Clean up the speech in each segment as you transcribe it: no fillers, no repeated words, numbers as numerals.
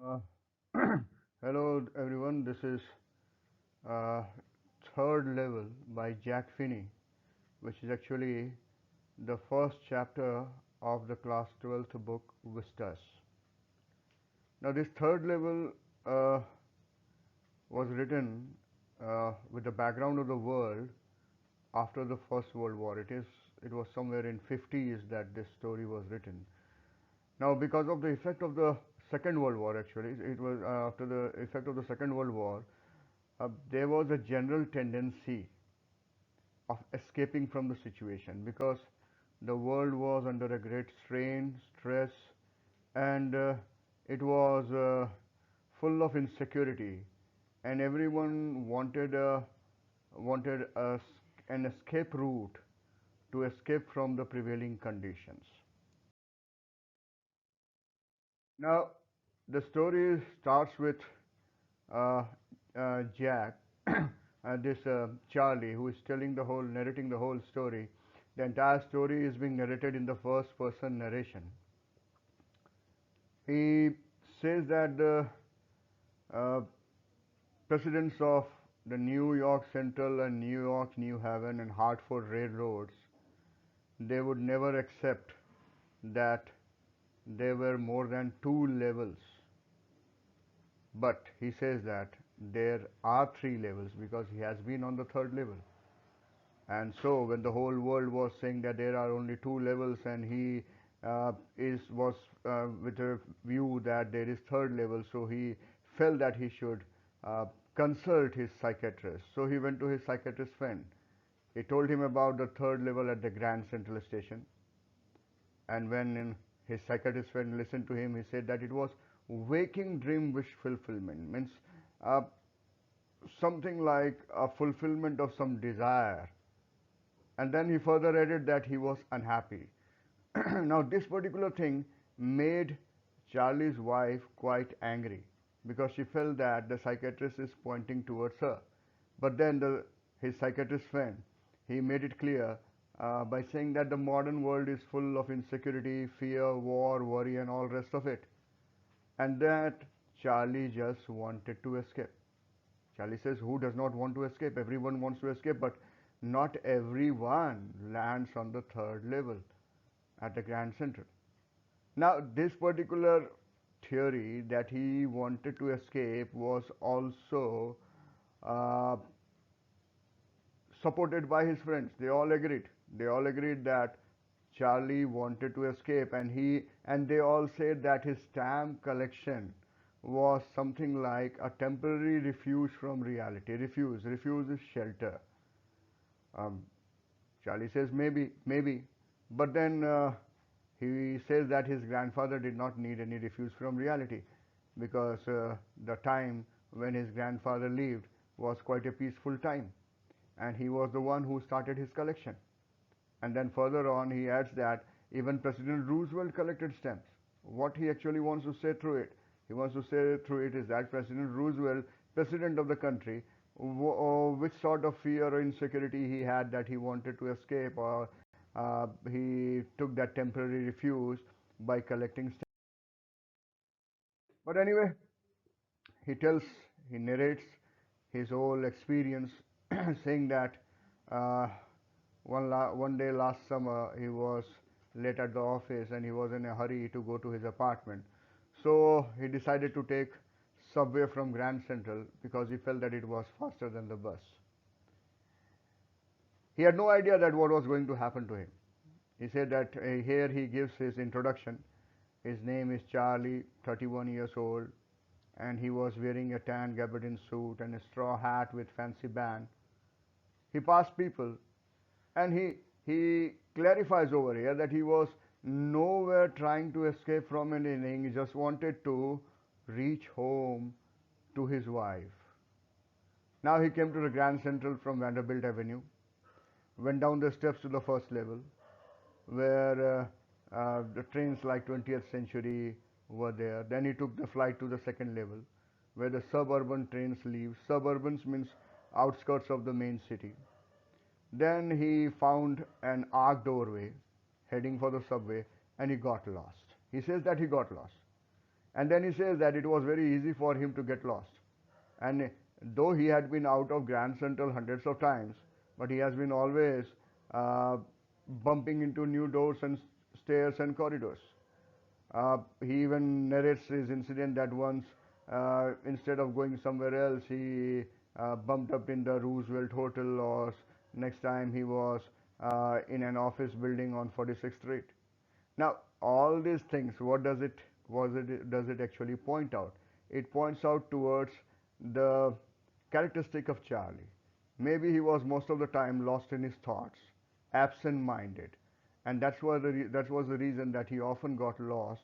Uh, Hello everyone, this is uh, Third Level by Jack Finney, which is actually the first chapter of the class 12th book Vistas. Now, this third level was written with the background of the world after the First World War. It was somewhere in 50s that this story was written. Now, because of the effect of the Second World War, actually, it was after the effect of the Second World War, there was a general tendency of escaping from the situation because the world was under a great strain, stress, and it was full of insecurity, and everyone wanted an escape route to escape from the prevailing conditions. Now, the story starts with uh, Jack, this Charlie, who is narrating the whole story. The entire story is being narrated in the first person narration. He says that the uh, presidents of the New York Central and New York New Haven and Hartford railroads, they would never accept that there were more than two levels. But he says that there are three levels because he has been on the third level. And so when the whole world was saying that there are only two levels, and he is was with a view that there is third level, so he felt that he should uh, consult his psychiatrist. So he went to his psychiatrist friend. He told him about the third level at the Grand Central Station, and when his psychiatrist friend listened to him, he said that it was waking dream wish fulfillment, means uh, something like a fulfillment of some desire. And then he further added that he was unhappy. Now, this particular thing made Charlie's wife quite angry because she felt that the psychiatrist is pointing towards her. But then his psychiatrist friend, he made it clear by saying that the modern world is full of insecurity, fear, war, worry, and all rest of it, and that Charlie just wanted to escape. Charlie says, who does not want to escape? Everyone wants to escape, but not everyone lands on the third level at the Grand Central. Now, this particular theory that he wanted to escape was also uh, supported by his friends. They all agreed. They all agreed that Charlie wanted to escape, and they all said that his stamp collection was something like a temporary refuge from reality. Refuse is shelter. Um, Charlie says maybe, maybe, but then he says that his grandfather did not need any refuge from reality because the time when his grandfather lived was quite a peaceful time, and he was the one who started his collection. And then further on, he adds that even President Roosevelt collected stamps. What he actually wants to say through it, he wants to say through it is that President Roosevelt, president of the country, which sort of fear or insecurity he had that he wanted to escape, or he took that temporary refuge by collecting stamps. But anyway, he tells, he narrates his whole experience, saying that uh, one day last summer he was late at the office and he was in a hurry to go to his apartment. So he decided to take subway from Grand Central because he felt that it was faster than the bus. He had no idea that what was going to happen to him. He said that here he gives his introduction. His name is Charlie, 31 years old, and he was wearing a tan gabardine suit and a straw hat with fancy band. He passed people, and he clarifies over here that he was nowhere trying to escape from anything. He just wanted to reach home to his wife. Now he came to the Grand Central from Vanderbilt Avenue, went down the steps to the first level, where the trains like 20th Century were there. Then he took the flight to the second level, where the suburban trains leave. Suburbans means outskirts of the main city. Then he found an arched doorway heading for the subway, and he got lost. He says that he got lost. And then he says that it was very easy for him to get lost. And though he had been out of Grand Central hundreds of times, but he has been always uh, bumping into new doors and stairs and corridors. He even narrates his incident that once, instead of going somewhere else, he bumped up in the Roosevelt Hotel, or next time he was in an office building on 46th Street. Now, all these things, what does it actually point out? It points out towards the characteristic of Charlie. Maybe he was most of the time lost in his thoughts, absent-minded, and that was the reason that he often got lost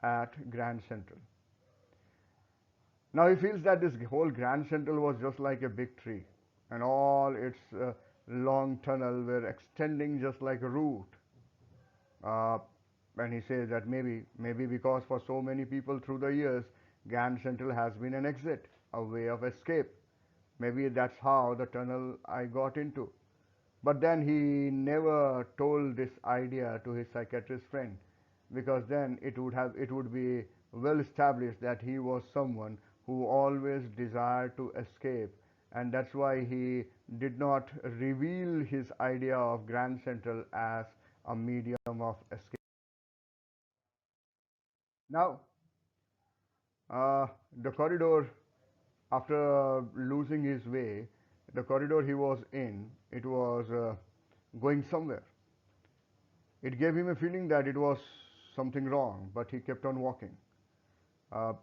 at Grand Central. Now he feels that this whole Grand Central was just like a big tree, and all its long tunnel were extending just like a root. Uh, and he says that maybe because for so many people through the years, Grand Central has been an exit, a way of escape. Maybe that's how the tunnel I got into. But then he never told this idea to his psychiatrist friend, because then it would be well established that he was someone who always desired to escape, and that's why he did not reveal his idea of Grand Central as a medium of escape. Now, uh, the corridor, after losing his way, the corridor he was in, it was going somewhere. It gave him a feeling that it was something wrong, but he kept on walking. Uh,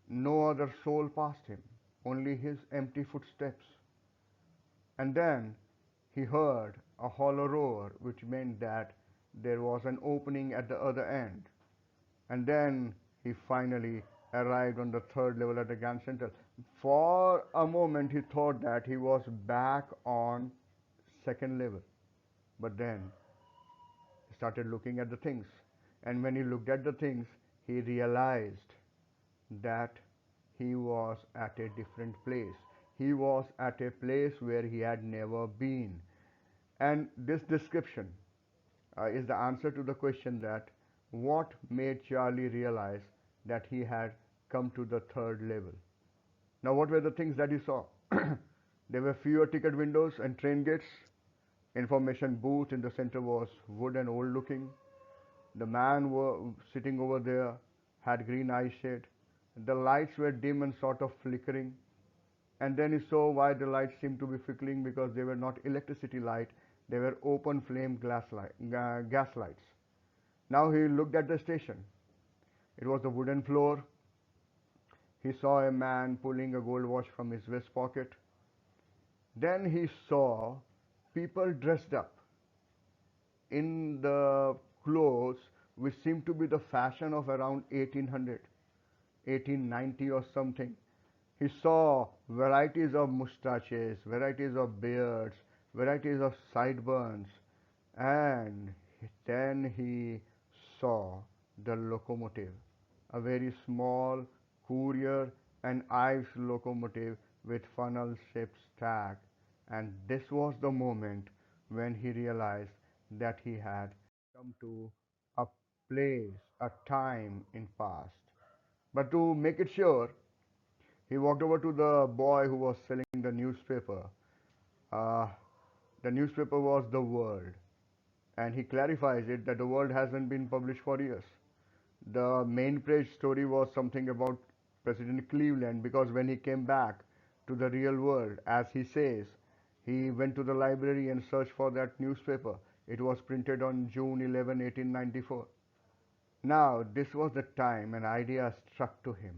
no other soul passed him, only his empty footsteps. And then he heard a hollow roar, which meant that there was an opening at the other end. And then he finally arrived on the third level at the Grand Central. For a moment, he thought that he was back on second level, but then he started looking at the things. And when he looked at the things, he realized that he was at a different place. He was at a place where he had never been. And this description is the answer to the question that what made Charlie realize that he had come to the third level. Now, what were the things that he saw? There were fewer ticket windows and train gates. Information booth in the center was wood and old looking. The man sitting over there had green eye shade. The lights were dim and sort of flickering. And then he saw why the lights seemed to be flickering, because they were not electricity light, they were open flame gas lights. Now he looked at the station. It was a wooden floor. He saw a man pulling a gold watch from his vest pocket. Then he saw people dressed up in the clothes which seemed to be the fashion of around 1800, 1890 or something. He saw varieties of mustaches, varieties of beards, varieties of sideburns, and then he saw the locomotive, a very small courier and ice locomotive with funnel-shaped stack. And this was the moment when he realized that he had come to a place, a time in past. But to make it sure, he walked over to the boy who was selling the newspaper. Uh, the newspaper was The World, and he clarifies it that the World hasn't been published for years. The main page story was something about President Cleveland, because when he came back to the real world, as he says, he went to the library and searched for that newspaper. It was printed on June 11, 1894. Now, this was the time an idea struck to him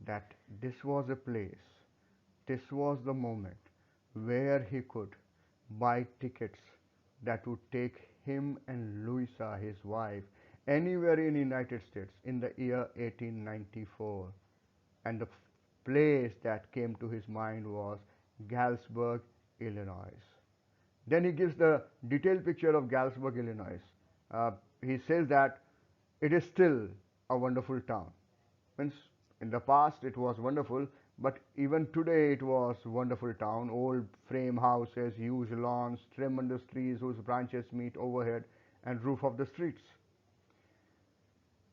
that this was a place, this was the moment where he could buy tickets that would take him and Louisa, his wife, anywhere in the United States in the year 1894. And the place that came to his mind was Galesburg, Illinois. Then he gives the detailed picture of Galesburg, Illinois. Uh, he says that it is still a wonderful town. Means in the past it was wonderful, but even today it was wonderful town. Old frame houses, huge lawns, tremendous trees whose branches meet overhead and roof of the streets.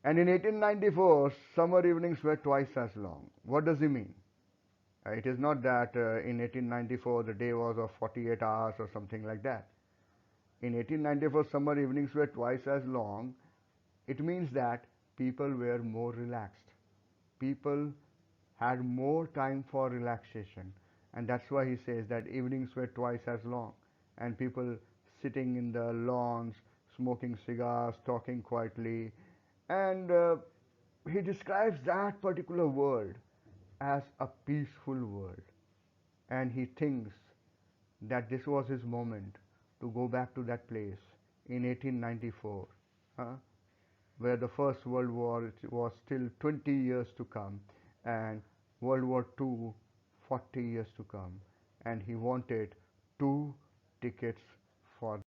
And in 1894, summer evenings were twice as long. What does he mean? It is not that in 1894 the day was of 48 hours or something like that. In 1894, summer evenings were twice as long. It means that people were more relaxed. People had more time for relaxation, and that's why he says that evenings were twice as long, and people sitting in the lawns, smoking cigars, talking quietly, and he describes that particular world as a peaceful world, and he thinks that this was his moment to go back to that place in 1894, huh, where the First World War was still 20 years to come, and World War II 40 years to come, and he wanted two tickets for.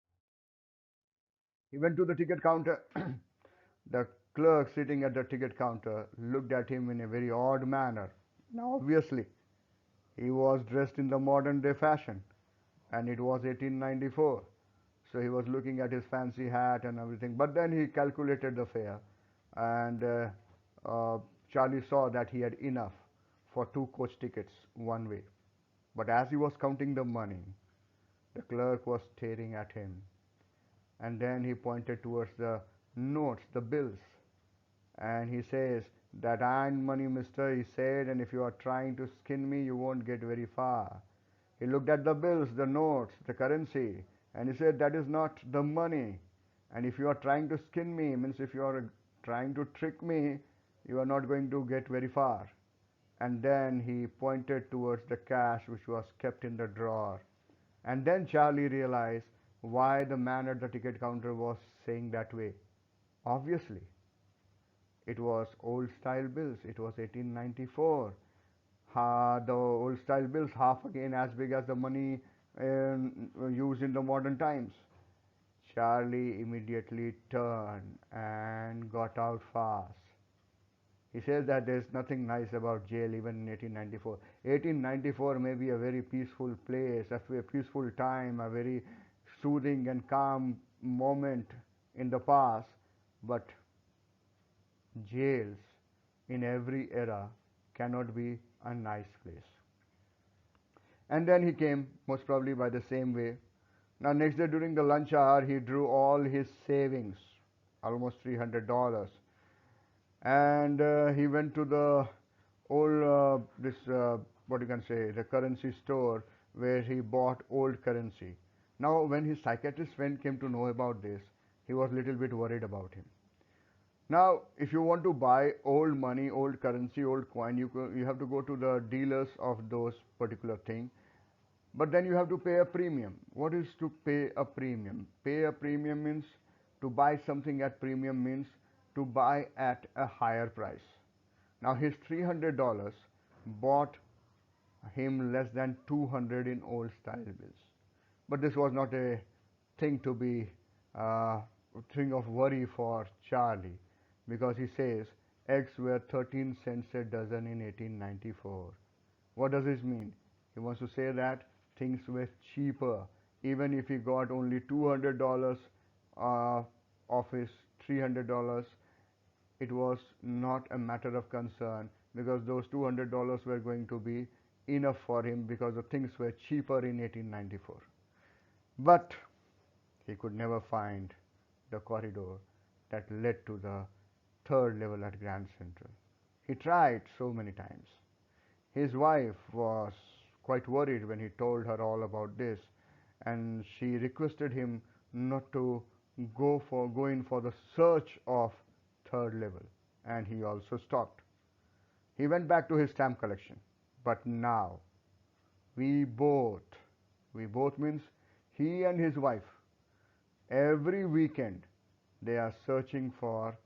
He went to the ticket counter. The clerk sitting at the ticket counter looked at him in a very odd manner. Now, obviously, he was dressed in the modern day fashion, and it was 1894. So he was looking at his fancy hat and everything. But then he calculated the fare, and uh, Charlie saw that he had enough for two coach tickets one way. But as he was counting the money, the clerk was staring at him, and then he pointed towards the notes, the bills, and he says that I ain't money, mister, he said, and if you are trying to skin me, you won't get very far. He looked at the bills, the notes, the currency, and he said, that is not the money. And if you are trying to skin me, means if you are trying to trick me, you are not going to get very far. And then he pointed towards the cash which was kept in the drawer. And then Charlie realized why the man at the ticket counter was saying that way. Obviously, it was old style bills. It was 1894. The old style bills, half again as big as the money used in the modern times. Charlie immediately turned and got out fast. He says that there's nothing nice about jail even in 1894. 1894 may be a very peaceful place, a peaceful time, a very soothing and calm moment in the past, but jails in every era cannot be a nice place. And then he came, most probably by the same way. Now, next day during the lunch hour, he drew all his savings, almost $300, and he went to the old this what you can say, the currency store where he bought old currency. Now, when his psychiatrist friend came to know about this, he was a little bit worried about him. Now, if you want to buy old money, old currency, old coin, you have to go to the dealers of those particular thing. But then you have to pay a premium. What is to pay a premium? Pay a premium means to buy something at premium means to buy at a higher price. Now his $300 bought him less than 200 in old style bills. But this was not a thing to be uh, thing of worry for Charlie, because he says eggs were 13 cents a dozen in 1894. What does this mean? He wants to say that things were cheaper. Even if he got only $200 uh, of his $300, it was not a matter of concern, because those $200 were going to be enough for him because the things were cheaper in 1894. But he could never find the corridor that led to the third level at Grand Central. He tried so many times. His wife was quite worried when he told her all about this, and she requested him not to go in for the search of third level, and he also stopped. He went back to his stamp collection. But now we both, we both means he and his wife, every weekend they are searching for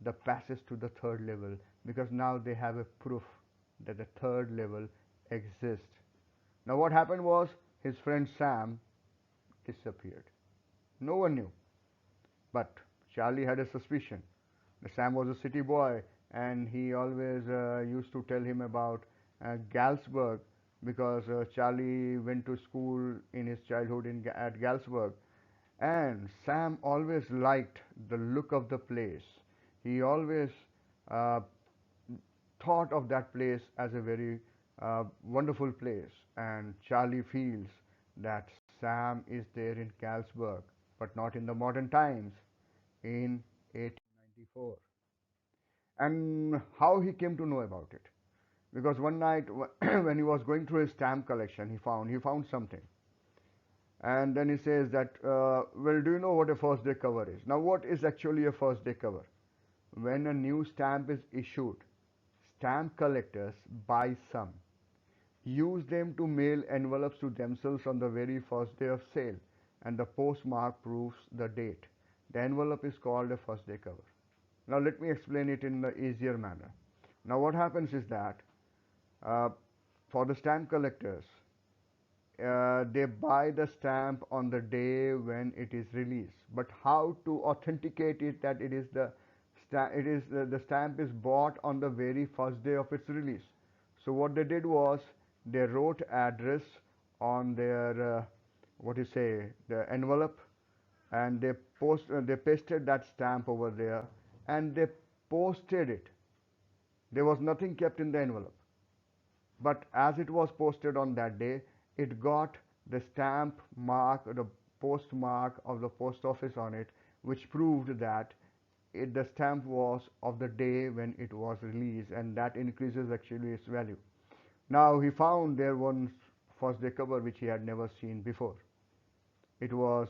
the passage to the third level, because now they have a proof that the third level exists. Now, what happened was his friend Sam disappeared. No one knew, but Charlie had a suspicion. Sam was a city boy, and he always used to tell him about Galsburg, because Charlie went to school in his childhood at Galsburg, and Sam always liked the look of the place. He always uh, thought of that place as a very wonderful place, and Charlie feels that Sam is there in Galsburg, but not in the modern times, in 1894. And how he came to know about it? Because one night when he was going through his stamp collection, he found something, and then he says that, well, do you know what a first day cover is? Now, what is actually a first day cover? When a new stamp is issued, stamp collectors buy some, use them to mail envelopes to themselves on the very first day of sale, and the postmark proves the date. The envelope is called a first day cover. Now, let me explain it in the easier manner. Now, what happens is that uh, for the stamp collectors, they buy the stamp on the day when it is released. But how to authenticate it that the stamp is bought on the very first day of its release? So what they did was they wrote address on their what you say the envelope, and they pasted that stamp over there, and they posted it. There was nothing kept in the envelope. But as it was posted on that day, it got the stamp mark, the postmark of the post office on it, which proved that the stamp was of the day when it was released, and that increases actually its value. Now he found there one first day cover which he had never seen before. It was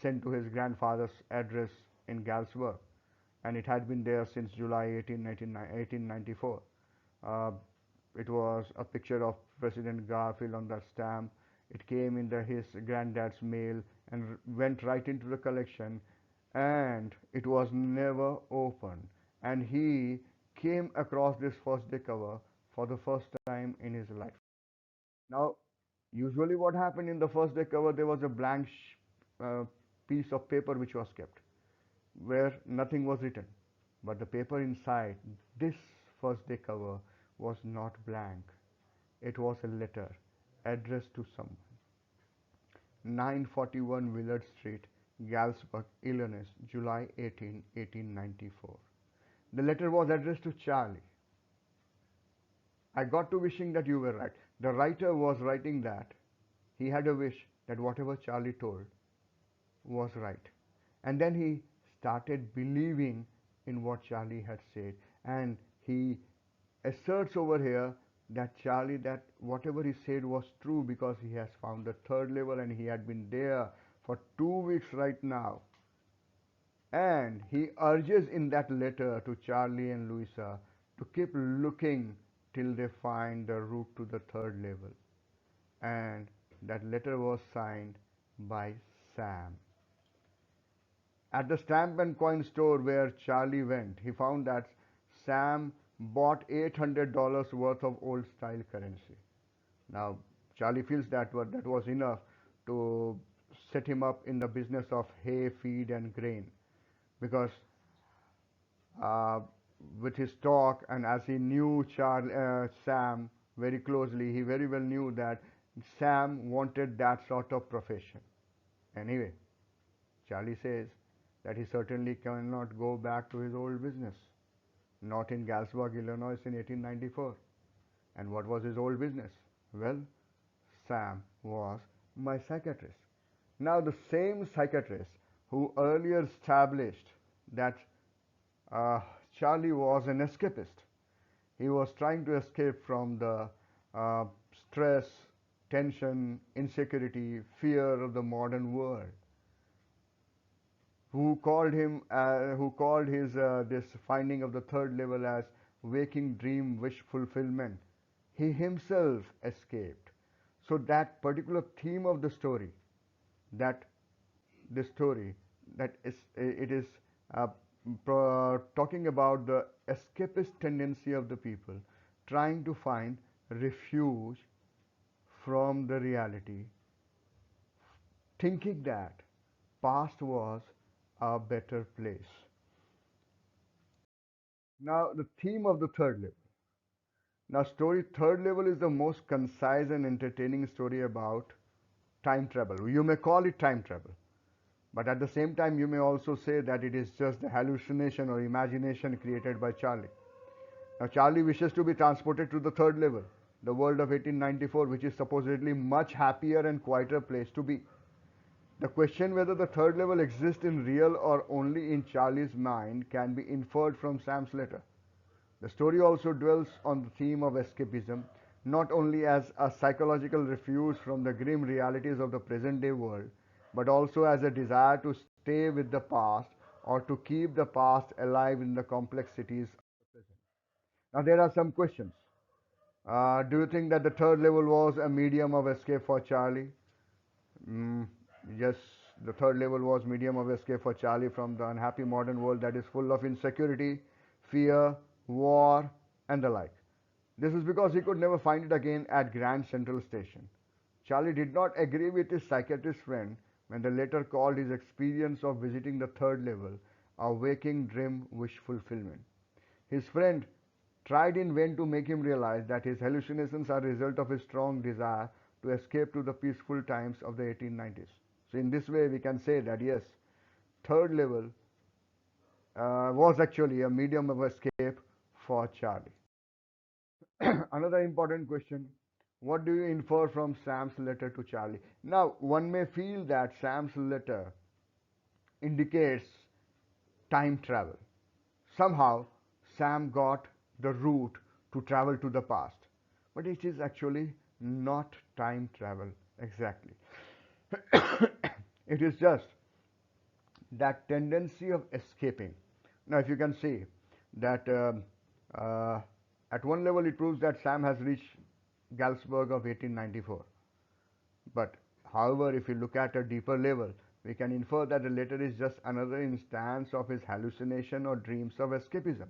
sent to his grandfather's address in Galsburg, and it had been there since July 1894. Uh, it was a picture of President Garfield on that stamp. It came in his granddad's mail and went right into the collection, and it was never opened. And he came across this first day cover for the first time in his life. Now, usually what happened in the first day cover, there was a blank uh, piece of paper which was kept where nothing was written. But the paper inside this first day cover was not blank. It was a letter addressed to someone. 941 Willard Street, Galsburg, Illinois, July 18, 1894. The letter was addressed to Charlie. I got to wishing that you were right. The writer was writing that he had a wish that whatever Charlie told was right. And then he started believing in what Charlie had said. And he asserts over here that Charlie, that whatever he said was true because he has found the third level and he had been there for 2 weeks right now. And he urges in that letter to Charlie and Louisa to keep looking till they find the route to the third level. And that letter was signed by Sam. At the stamp and coin store where Charlie went, he found that Sam bought $800 worth of old style currency. Now, Charlie feels that was enough to set him up in the business of hay, feed, and grain, because uh, with his talk and as he knew Sam very closely, he very well knew that Sam wanted that sort of profession. Anyway, Charlie says that he certainly cannot go back to his old business, not in Galsburg, Illinois in 1894. And what was his old business? Well, Sam was my psychiatrist. Now, the same psychiatrist who earlier established that uh, Charlie was an escapist. He was trying to escape from the uh, stress, tension, insecurity, fear of the modern world. Who called his this finding of the third level as waking dream wish fulfillment. He himself escaped. So that particular theme of the story, that the story that is it is uh, talking about the escapist tendency of the people trying to find refuge from the reality, thinking that past was a better place. Now, the theme of the third level. Now, story third level is the most concise and entertaining story about time travel. You may call it time travel. But at the same time, you may also say that it is just the hallucination or imagination created by Charlie. Now, Charlie wishes to be transported to the third level, the world of 1894, which is supposedly much happier and quieter place to be. The question whether the third level exists in real or only in Charlie's mind can be inferred from Sam's letter. The story also dwells on the theme of escapism, not only as a psychological refuge from the grim realities of the present day world, but also as a desire to stay with the past or to keep the past alive in the complexities of the present. Now, there are some questions. Do you think that the third level was a medium of escape for Charlie? Mm, yes, the third level was medium of escape for Charlie from the unhappy modern world that is full of insecurity, fear, war, and the like. This is because he could never find it again at Grand Central Station. Charlie did not agree with his psychiatrist friend when the latter called his experience of visiting the third level a waking dream wish fulfillment. His friend tried in vain to make him realize that his hallucinations are a result of his strong desire to escape to the peaceful times of the 1890s. So, in this way, we can say that yes, third level was actually a medium of escape for Charlie. Another important question: what do you infer from Sam's letter to Charlie? Now, one may feel that Sam's letter indicates time travel. Somehow, Sam got the route to travel to the past, but it is actually not time travel exactly. It is just that tendency of escaping. Now, if you can see that uh, at one level it proves that Sam has reached Galsburg of 1894. But however, if you look at a deeper level, we can infer that the letter is just another instance of his hallucination or dreams of escapism.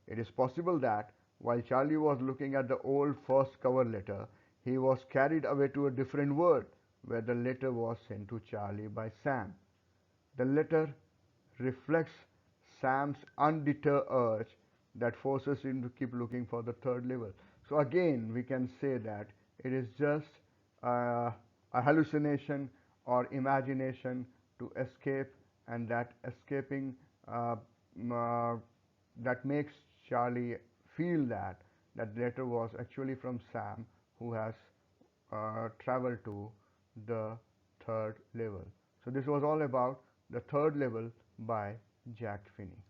It is possible that while Charlie was looking at the old first cover letter, he was carried away to a different world where the letter was sent to Charlie by Sam. The letter reflects Sam's undeterred urge that forces him to keep looking for the third level. So again, we can say that it is just a hallucination or imagination to escape, and that escaping uh, uh, that makes Charlie feel that that letter was actually from Sam, who has traveled to the third level. So this was all about the third level by Jack Finney.